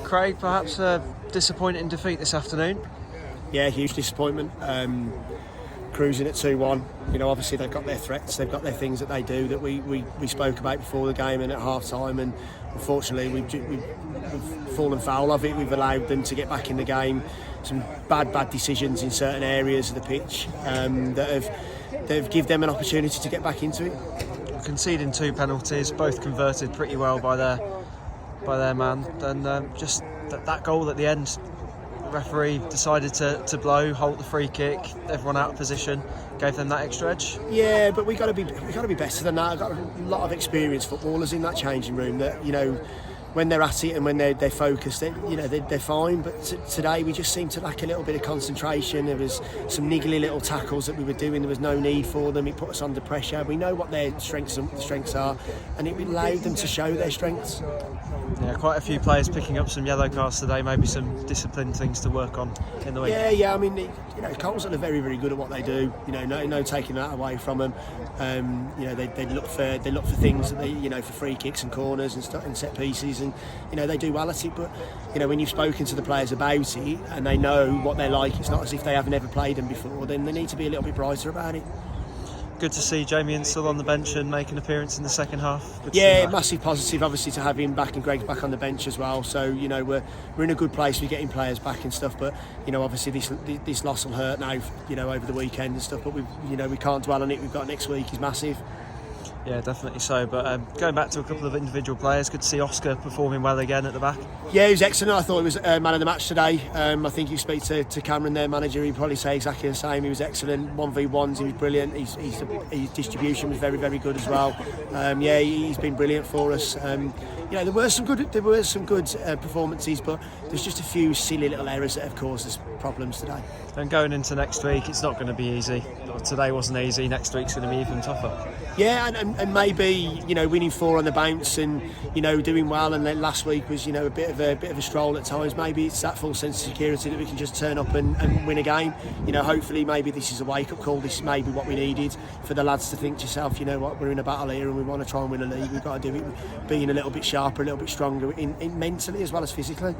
Craig, perhaps a disappointing defeat this afternoon. Yeah, huge disappointment. Cruising at 2-1. Obviously they've got their threats, they've got their things that they do that we spoke about before the game and at half time, and unfortunately we've fallen foul of it. We've allowed them to get back in the game. Some bad decisions in certain areas of the pitch that have given them an opportunity to get back into it. Conceding 2 penalties, both converted pretty well by their man, and just that goal at the end. The referee decided to blow, halt the free kick, everyone out of position, gave them that extra edge. Yeah, but we got to be better than that. I've got a lot of experienced footballers in that changing room that when they're at it and when they're focused, they're fine. But today we just seemed to lack a little bit of concentration. There was some niggly little tackles that we were doing. There was no need for them. It put us under pressure. We know what their strengths are, and it allowed them to show their strengths. Yeah, quite a few players picking up some yellow cards today. Maybe some discipline things to work on in the week. Yeah. I mean, Coleshill are very, very good at what they do. No taking that away from them. They look for things that they, for free kicks and corners and stuff and set pieces, and they do well at it. But when you've spoken to the players about it and they know what they're like, it's not as if they haven't ever played them before. Then they need to be a little bit brighter about it. Good to see Jamie still on the bench and make an appearance in the second half. Yeah, massive positive obviously to have him back, and Greg's back on the bench as well. So we're in a good place. We're getting players back and stuff. But obviously this loss will hurt now. Over the weekend and stuff. But we can't dwell on it. We've got next week is massive. Yeah, definitely so. But going back to a couple of individual players, good to see Oscar performing well again at the back. Yeah, he was excellent. I thought he was man of the match today. I think you speak to Cameron, their manager, he'd probably say exactly the same. He was excellent. 1v1s, he was brilliant. His distribution was very, very good as well. He's been brilliant for us. There were some good performances, but there's just a few silly little errors that have caused us problems today. And going into next week, it's not going to be easy. Today wasn't easy. Next week's going to be even tougher. Yeah, and maybe winning 4 on the bounce and doing well, and then last week was a bit of a stroll at times. Maybe it's that full sense of security that we can just turn up and win a game. Hopefully maybe this is a wake up call. This is maybe what we needed for the lads to think to yourself, we're in a battle here and we want to try and win a league. We've got to do it being a little bit sharper, a little bit stronger in mentally as well as physically.